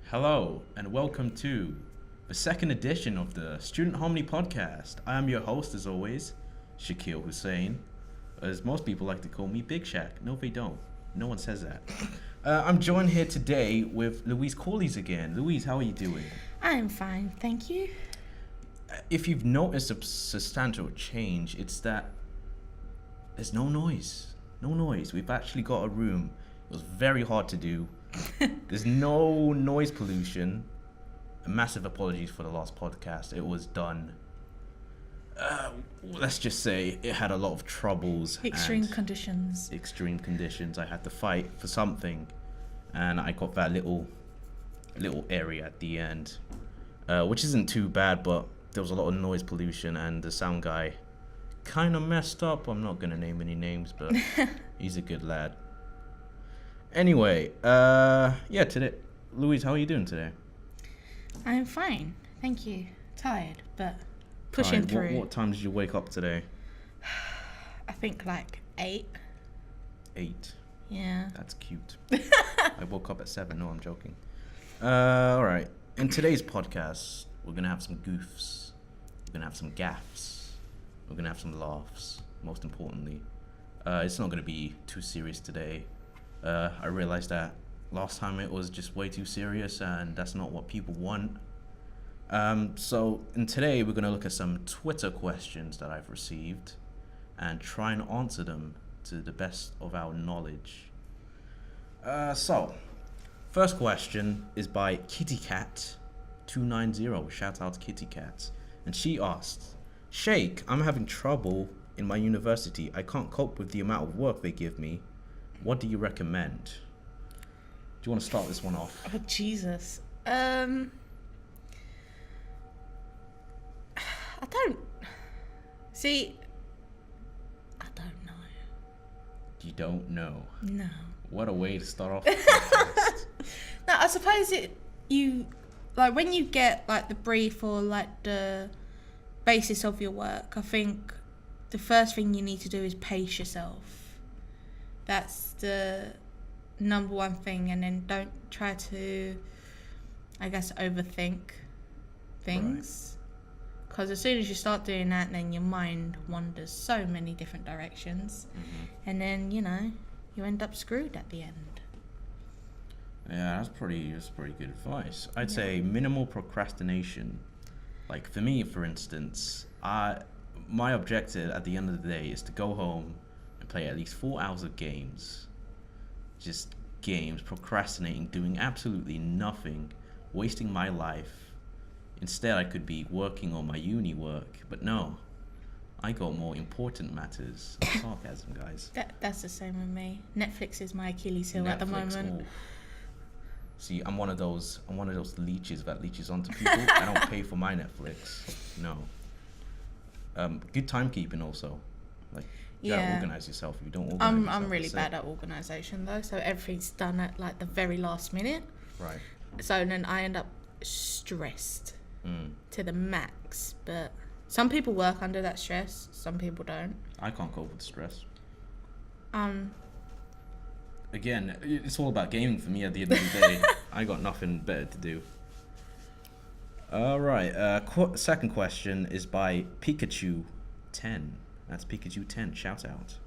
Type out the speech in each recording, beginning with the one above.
Hello, and welcome to the second edition of the Student Harmony Podcast. I am your host, as always, Shakeel Hussain, as most people like to call me Big Shaq. No, they don't. No one says that. I'm joined here today with Louise Corleys again. Louise, how are you doing? I'm fine, thank you. If you've noticed a substantial change, it's that there's no noise. No noise. We've actually got a room. It was very hard to do. There's no noise pollution. Massive apologies for the last podcast. It was done. Let's just say it had a lot of troubles. Extreme conditions. Extreme conditions. I had to fight for something, and I got that little area at the end, which isn't too bad, but there was a lot of noise pollution, and the sound guy kind of messed up. I'm not gonna name any names, but he's a good lad. Anyway, today, Louise, how are you doing today? I'm fine, thank you. Tired, but pushing through. What time did you wake up today? I think like 8. 8? Yeah. That's cute. I woke up at 7. No, I'm joking. Alright. In today's podcast, we're going to have some goofs. We're going to have some gaffes. We're going to have some laughs, most importantly. It's not going to be too serious today. I realized that last time it was just way too serious, and that's not what people want. So today we're going to look at some Twitter questions that I've received and try and answer them to the best of our knowledge. So, first question is by KittyCat290. Shout out to KittyCat. And she asked, Shake, I'm having trouble in my university. I can't cope with the amount of work they give me. What do you recommend? Do you want to start this one off? Oh, Jesus. I don't... See, I don't know. You don't know? No. What a way to start off. No, I suppose when you get like the brief or like the basis of your work, I think the first thing you need to do is pace yourself. That's the number one thing, and then don't try to, I guess, overthink things. Because as soon as you start doing that, then your mind wanders so many different directions. Mm-hmm. And then, you end up screwed at the end. Yeah, that's pretty good advice. I'd say minimal procrastination. Like for me, for instance, my objective at the end of the day is to go home and play at least 4 hours of games. Just games, procrastinating, doing absolutely nothing, wasting my life. Instead, I could be working on my uni work, but no, I got more important matters. Sarcasm, guys. That's the same with me. Netflix is my Achilles heel at the moment. See, I'm one of those leeches that leeches onto people. I don't pay for my Netflix. No. Good timekeeping also. Like, you gotta organize yourself. If you don't organize yourself, I'm really bad at organization though, so everything's done at like the very last minute. Right. So then I end up stressed to the max. But some people work under that stress, some people don't. I can't cope with stress. Again, it's all about gaming for me at the end of the day. I got nothing better to do. All right. Second question is by Pikachu10. That's Pikachu10. Shout out.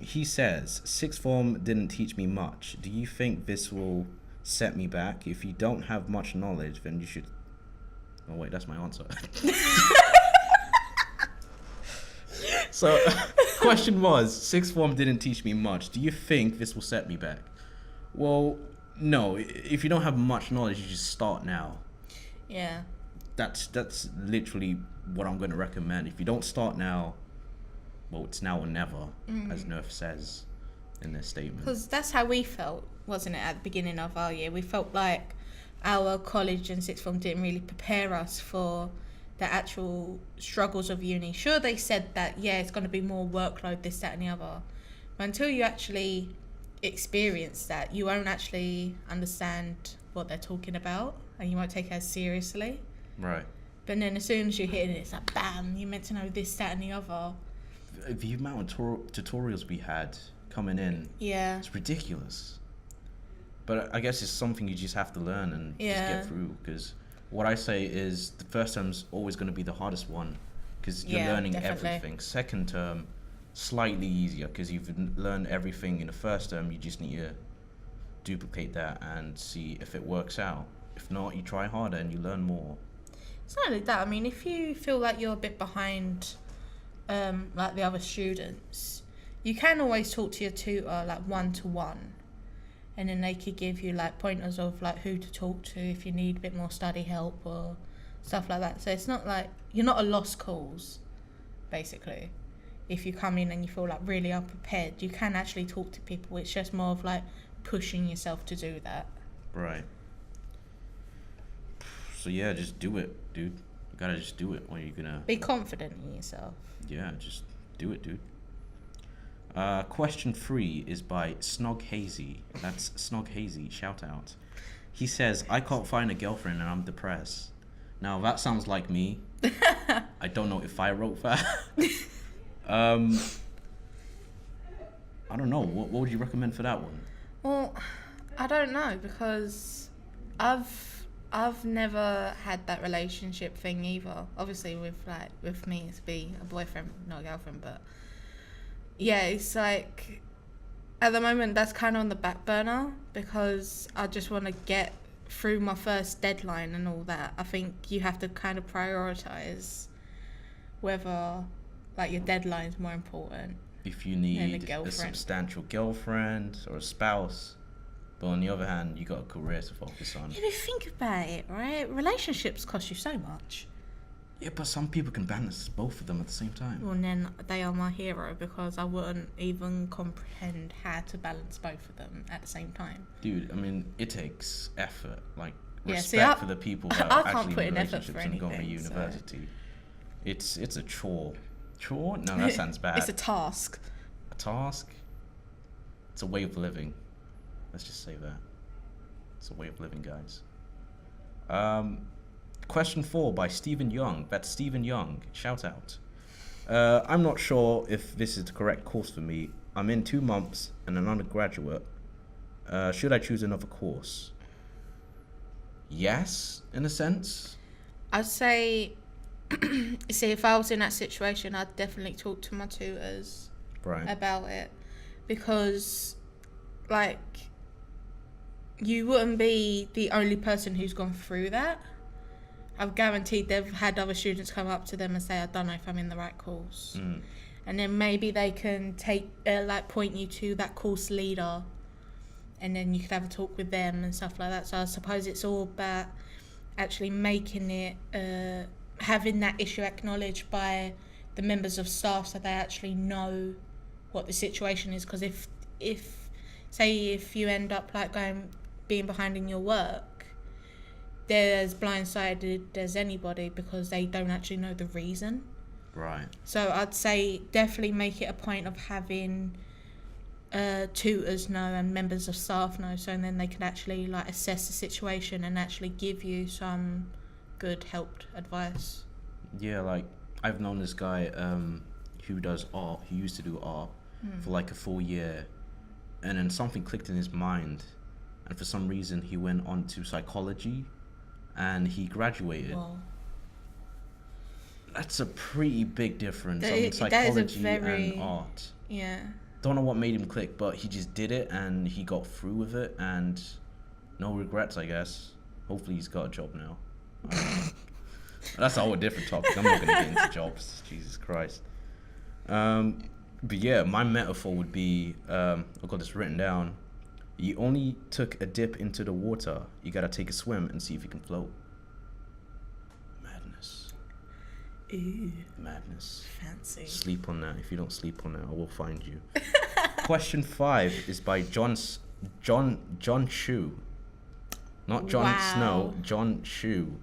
He says, Sixth form didn't teach me much. Do you think this will set me back? If you don't have much knowledge, then you should... Oh, wait, that's my answer. So, question was, sixth form didn't teach me much. Do you think this will set me back? Well, no. If you don't have much knowledge, you just start now. Yeah. That's literally what I'm going to recommend. If you don't start now, well, it's now or never, as Nerf says in their statement. Because that's how we felt, wasn't it, at the beginning of our year? We felt like our college and sixth form didn't really prepare us for the actual struggles of uni. Sure, they said that, it's going to be more workload, this, that, and the other. But until you actually experience that, you won't actually understand what they're talking about, and you won't take it as seriously. Right. But then as soon as you hit it, it's like, bam, you're meant to know this, that, and the other. The amount of tutorials we had coming in, it's ridiculous. But I guess it's something you just have to learn and just get through. Because what I say is the first term's always going to be the hardest one because you're learning everything. Second term, slightly easier because you've learned everything in the first term. You just need to duplicate that and see if it works out. If not, you try harder and you learn more. It's not only that. I mean, if you feel like you're a bit behind, like the other students, you can always talk to your tutor like one-to-one, and then they could give you like pointers of like who to talk to if you need a bit more study help or stuff like that. So it's not like you're not a lost cause, basically. If you come in and you feel like really unprepared, you can actually talk to people. It's just more of like pushing yourself to do that. Right. So yeah, just do it, dude. You gotta just do it. Or you're gonna be confident in yourself. Yeah, just do it, dude. Question 3 is by Snog Hazy. That's Snog Hazy. Shout out. He says, "I can't find a girlfriend and I'm depressed." Now that sounds like me. I don't know if I wrote that. I don't know. What would you recommend for that one? Well, I don't know because I've never had that relationship thing either. Obviously, with me, it's be a boyfriend, not a girlfriend. But yeah, it's like at the moment that's kind of on the back burner because I just want to get through my first deadline and all that. I think you have to kind of prioritize whether like your deadline's more important. If you need a substantial girlfriend or a spouse. But on the other hand, you got a career to focus on. You know, think about it, right? Relationships cost you so much. Yeah, but some people can balance both of them at the same time. Well, then they are my hero because I wouldn't even comprehend how to balance both of them at the same time. Dude, I mean, it takes effort. Like, respect for the people that are actually in relationships and going to university. So. It's a chore. Chore? No, that sounds bad. It's a task. A task? It's a way of living. Let's just say that. It's a way of living, guys. Question 4 by Stephen Young. That's Stephen Young. Shout out. I'm not sure if this is the correct course for me. I'm in 2 months and an undergraduate. Should I choose another course? Yes, in a sense. I'd say, see, if I was in that situation, I'd definitely talk to my tutors about it. Because, like, you wouldn't be the only person who's gone through that. I've guaranteed they've had other students come up to them and say, I don't know if I'm in the right course. And then maybe they can point you to that course leader and then you could have a talk with them and stuff like that. So I suppose it's all about actually making it, having that issue acknowledged by the members of staff so they actually know what the situation is. Because if you end up being behind in your work, they're as blindsided as anybody because they don't actually know the reason. Right. So I'd say definitely make it a point of having tutors know and members of staff know, so then they can actually assess the situation and actually give you some good helped advice. Yeah, I've known this guy who does art. He used to do art for a full year, and then something clicked in his mind, and for some reason he went on to psychology, and he graduated. Wow. That's a pretty big difference on psychology and art. Yeah. Don't know what made him click, but he just did it and he got through with it, and no regrets, I guess. Hopefully he's got a job now. That's a whole different topic. I'm not going to get into jobs. Jesus Christ. But yeah, my metaphor would be, I've got this written down. You only took a dip into the water. You got to take a swim and see if you can float. Madness. Ooh. Madness. Fancy. Sleep on that. If you don't sleep on that, I will find you. Question 5 is by John Shu. Not John Snow, John Shu.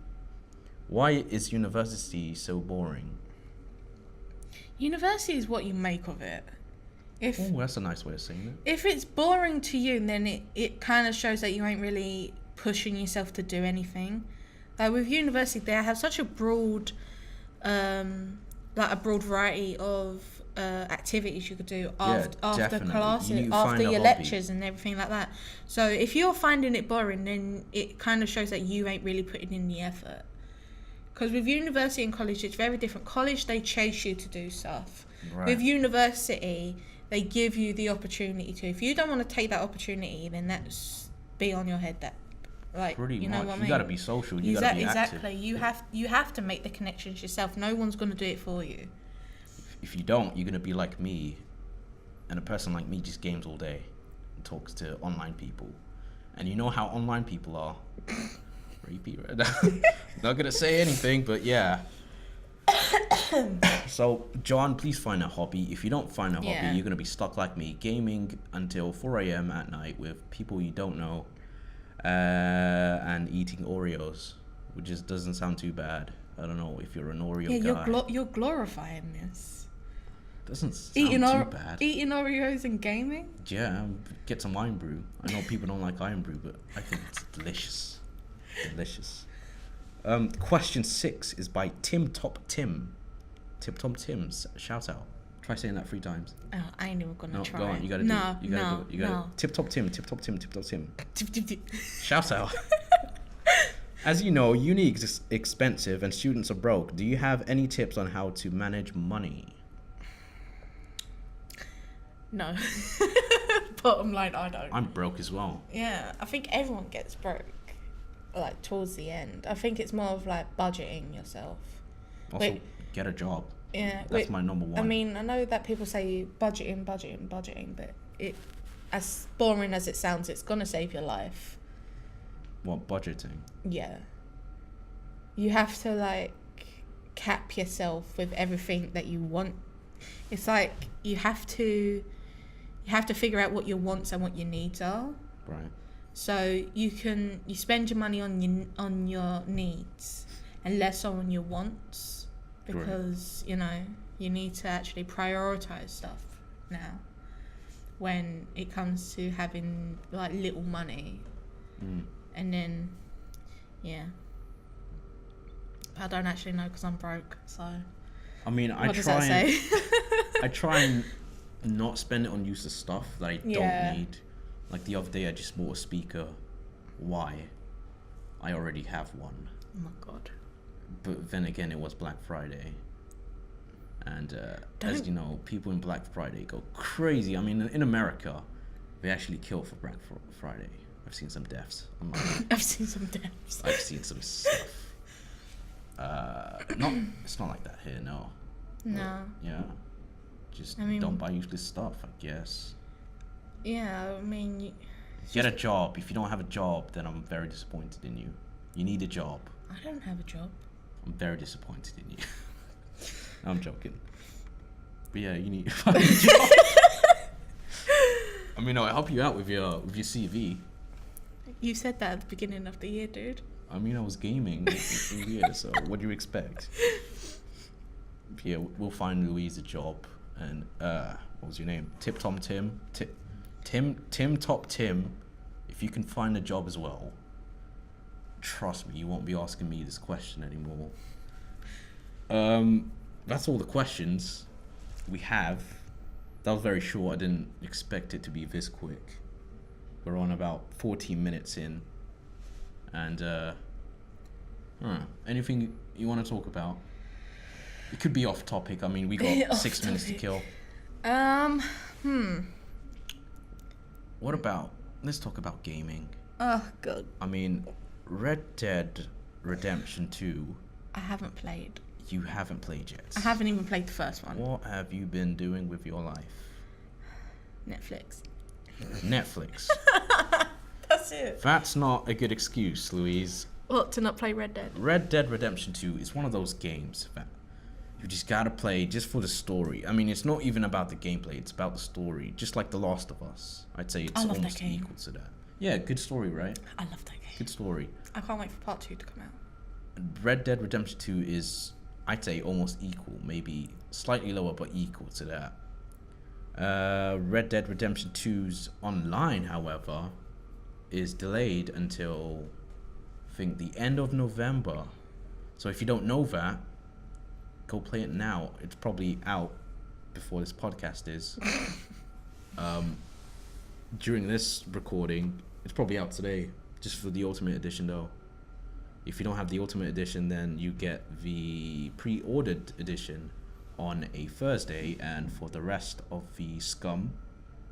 Why is university so boring? University is what you make of it. That's a nice way of saying it. If it's boring to you, then it kind of shows that you ain't really pushing yourself to do anything. With university, they have such a broad, a broad variety of activities you could do Yeah, after definitely. You classes, need to after find a your hobby. lectures and everything like that. So if you're finding it boring, then it kind of shows that you ain't really putting in the effort. Because with university and college, it's very different. College, they chase you to do stuff. Right. With university, they give you the opportunity to. If you don't want to take that opportunity, then that's be on your head. That, like, Pretty you know much. what I You mean? got to be social. You got to be active. Exactly. You have to make the connections yourself. No one's going to do it for you. If you don't, you're gonna be like me, and a person like me just games all day and talks to online people. And you know how online people are. Repeat right now. Not gonna say anything, but yeah. So, John, please find a hobby. If you don't find a hobby, Yeah. you're gonna be stuck like me, gaming until 4 a.m. at night with people you don't know, and eating Oreos, which just doesn't sound too bad. I don't know if you're an Oreo guy. You're glorifying this. Doesn't sound Eating too bad. Eating Oreos and gaming. Yeah, get some iron brew. I know people don't like iron brew, but I think it's delicious. Delicious. Question 6 is by Tim Top Tim. Shout out. Try saying that 3 times. Oh, I ain't even gonna No, try. go on. You gotta no, do it. You gotta do it. You gotta. no. Tip Top Tim. Shout out. As you know, uni is expensive and students are broke. Do you have any tips on how to manage money? No. Bottom line, I don't. I'm broke as well. Yeah, I think everyone gets broke, like, towards the end. I think it's more of, like, budgeting yourself. Also, get a job. Yeah. That's my number one. I mean, I know that people say budgeting, but it, as boring as it sounds, it's gonna save your life. What, budgeting? Yeah. You have to, like, cap yourself with everything that you want. It's like you have to figure out what your wants and what your needs are. Right. So you spend your money on your needs and less on your wants, because you know you need to actually prioritize stuff now when it comes to having, like, little money. And then I don't actually know because I'm broke, so I mean, I try and not spend it on useless stuff that I don't need. Like the other day, I just bought a speaker. Why? I already have one. Oh my god. But then again, it was Black Friday. And as you know, people in Black Friday go crazy. I mean, in America, they actually kill for Black Friday. I've seen some deaths. I've seen some deaths. I've seen some stuff. It's not like that here, no. No. But, yeah. Just I mean, don't buy useless stuff, I guess. Yeah, I mean... Get a job. If you don't have a job, then I'm very disappointed in you. You need a job. I don't have a job. I'm very disappointed in you. No, I'm joking. But yeah, you need to find a job. I mean, I'll help you out with your CV. You said that at the beginning of the year, dude. I mean, I was gaming all year, so what do you expect? Yeah, we'll find Louise a job. And what was your name? Tip Tom Tim. Tim Top Tim. If you can find a job as well, trust me, you won't be asking me this question anymore. That's all the questions we have. That was very short. I didn't expect it to be this quick. We're on about 14 minutes in. And anything you want to talk about? It could be off topic. I mean, we got 6 minutes to kill. What about, let's talk about gaming. Oh, God. I mean, Red Dead Redemption 2. I haven't played. You haven't played yet. I haven't even played the first one. What have you been doing with your life? Netflix. Netflix. That's it. That's not a good excuse, Louise. What, to not play Red Dead? Red Dead Redemption 2 is one of those games that you just gotta play just for the story. I mean, it's not even about the gameplay, it's about the story. Just like The Last of Us. I'd say it's almost equal to that. Yeah, good story, right? I love that game. Good story. I can't wait for part 2 to come out. Red Dead Redemption 2 is, I'd say, almost equal. Maybe slightly lower, but equal to that. Red Dead Redemption 2's online, however, is delayed until, I think, the end of November. So if you don't know that, go play it now. It's probably out before this podcast is. During this recording, it's probably out today, just for the Ultimate Edition though. If you don't have the Ultimate Edition, then you get the pre-ordered edition on a Thursday, and for the rest of the scum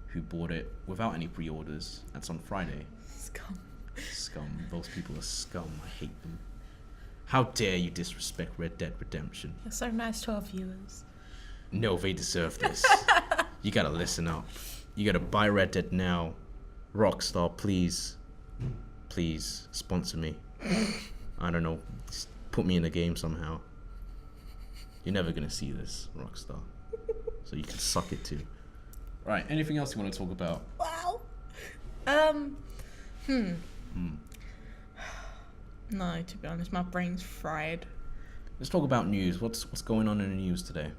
who bought it without any pre-orders, that's on Friday. Scum. Those people are scum. I hate them. How dare you disrespect Red Dead Redemption? You're so nice to our viewers. No, they deserve this. You gotta listen up. You gotta buy Red Dead now. Rockstar, please sponsor me. I don't know, just put me in the game somehow. You're never gonna see this, Rockstar. So you can suck it too. Right, anything else you want to talk about? Wow. No, to be honest, my brain's fried. Let's talk about news. What's going on in the news today?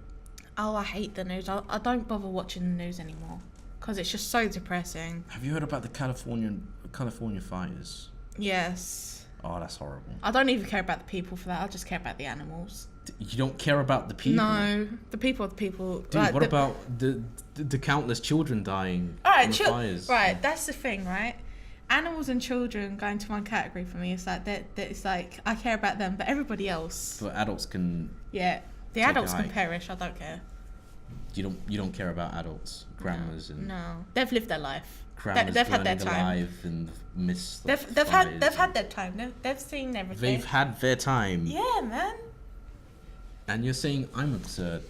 Oh, I hate the news. I don't bother watching the news anymore because it's just so depressing. Have you heard about the California fires? Yes. Oh, that's horrible. I don't even care about the people for that. I just care about the animals. You don't care about the people? No, the people are the people. Dude, like, what about the countless children dying in the fires? Right, that's the thing, right? Animals and children go into one category for me. It's like it's like I care about them, but everybody else. But adults can. Yeah, the adults can perish. I don't care. You don't care about adults, grandmas and. No, they've lived their life. They've had their time. In the midst of they've had their time. They've seen everything. They've had their time. Yeah, man. And you're saying I'm absurd.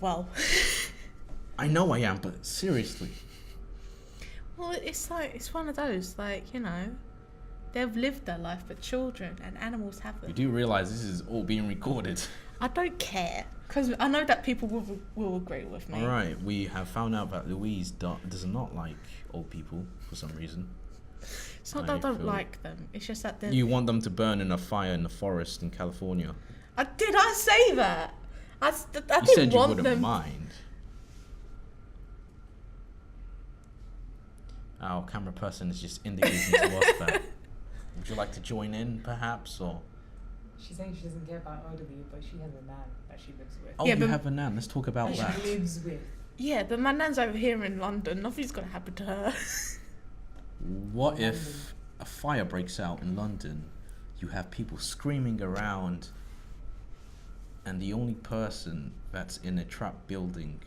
Well. I know I am, but seriously. Well, it's like, it's one of those, like, you know, they've lived their life, but children and animals haven't. You do realise this is all being recorded. I don't care, because I know that people will agree with me. Alright, we have found out that Louise does not like old people for some reason. It's not that I don't like them, it's just that they're... You want them to burn in a fire in the forest in California. Did I say that? I you didn't said you want wouldn't them... mind. Our camera person is just indicating to us that. Would you like to join in, perhaps, or? She's saying she doesn't care about elderly, but she has a nan that she lives with. Oh, yeah, you have a nan. Let's talk about that. She lives with. Yeah, but my nan's over here in London. Nothing's gonna happen to her. What if a fire breaks out in London? You have people screaming around, and the only person that's in a trapped building,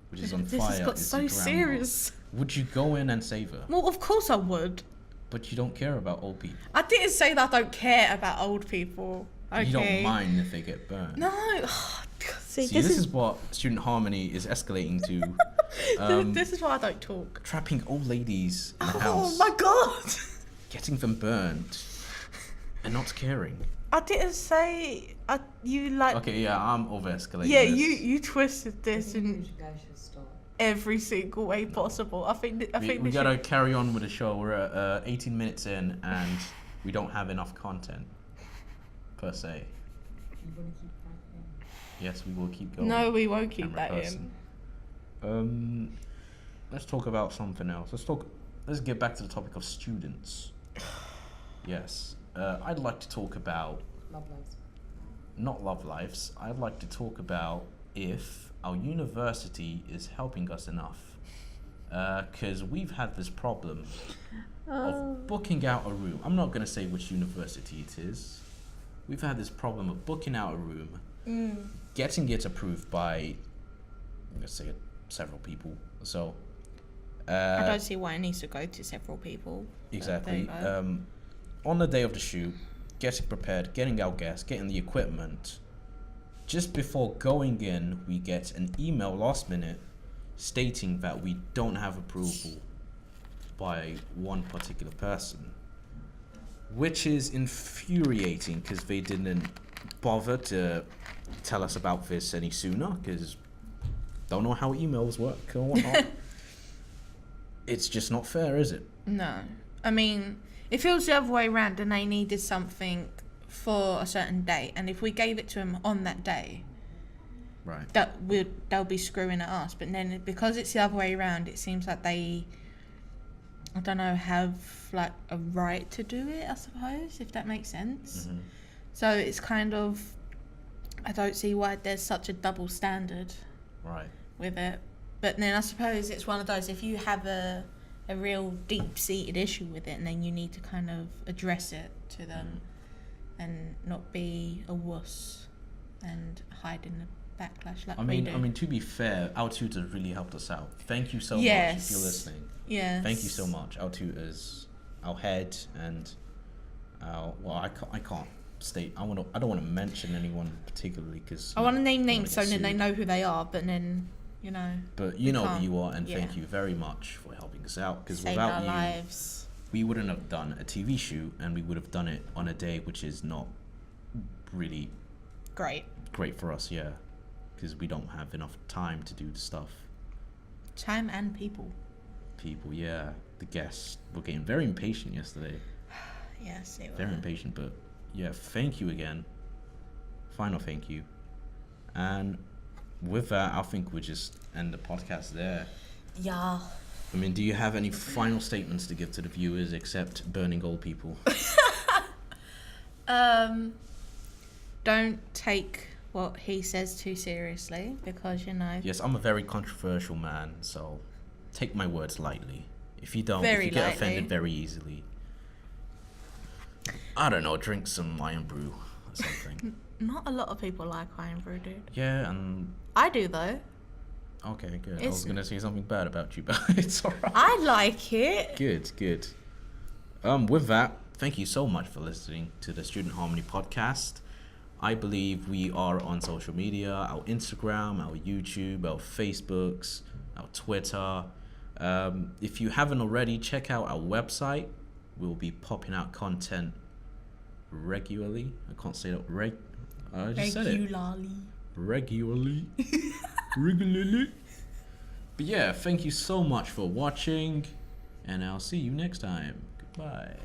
which is on fire, This has got is so the grandma. serious. Would you go in and save her? Well, of course I would. But you don't care about old people. I didn't say that I don't care about old people. Okay. You don't mind if they get burned. No. See, this is what Student Harmony is escalating to. This is why I don't talk. Trapping old ladies in the house. Oh my god. Getting them burned. And not caring. I didn't say you like. Okay, yeah, I'm over escalating. Yeah, this. you twisted this in You guys should stop. every single way possible. I think we gotta carry on with the show. We're at 18 minutes in and we don't have enough content per se. You want to keep that in? Yes, we will keep going. No, we won't keep Camera that person. in. Let's talk about something else. Let's get back to the topic of students. Yes. I'd like to talk about Love lives. not love lives. I'd like to talk about if our university is helping us enough. Because we've had this problem of booking out a room. I'm not going to say which university it is. We've had this problem of booking out a room, getting it approved by, let's say, several people. So, I don't see why it needs to go to several people. Exactly. On the day of the shoot, getting prepared, getting our guests, getting the equipment. Just before going in, we get an email last minute stating that we don't have approval by one particular person, which is infuriating because they didn't bother to tell us about this any sooner because don't know how emails work or whatnot. It's just not fair, is it? No. I mean, if it was the other way around and they needed something for a certain date, and if we gave it to them on that day, right, they'll be screwing at us. But then because it's the other way around, it seems like they, I don't know, have like a right to do it, I suppose, if that makes sense. Mm-hmm. So it's kind of I don't see why there's such a double standard Right. with it. But then I suppose it's one of those, if you have a real deep-seated issue with it, and then you need to kind of address it to them and not be a wuss and hide in the backlash like we do. I mean, to be fair, our tutors really helped us out. Thank you so much Yes. if you're listening. Yes. Thank you so much. Our tutors, our head, and our, well, I can't state. I don't want to mention anyone particularly because I want to name names so then they know who they are, but then, you know. But you know can't. who you are, and Yeah. thank you very much for helping us out. Because Saved without our you, lives. we wouldn't have done a TV shoot, and we would have done it on a day which is not really Great. great for us. Yeah, because we don't have enough time to do the stuff. Time and people. People, yeah, the guests were getting very impatient yesterday. Yes, it Very was. impatient, but yeah, thank you again. Final thank you. And with that, I think we'll just end the podcast there. Yeah. I mean, do you have any final statements to give to the viewers except burning old people? Don't take what he says too seriously because, you know. Yes, I'm a very controversial man, so take my words lightly. If you don't, Very if you get lightly. offended very easily, I don't know, drink some iron brew or something. Not a lot of people like iron brew, dude. Yeah, and I do, though. okay, good. I It's- was gonna say something bad about you, but it's alright. I like it. Good. With that, thank you so much for listening to the Student Harmony podcast. I believe we are on social media, our Instagram, our YouTube, our Facebooks, our Twitter. If you haven't already, check out our website. We'll be popping out content regularly. I can't say that. I just said it. Regularly. Regularly. But yeah, thank you so much for watching, and I'll see you next time. Goodbye.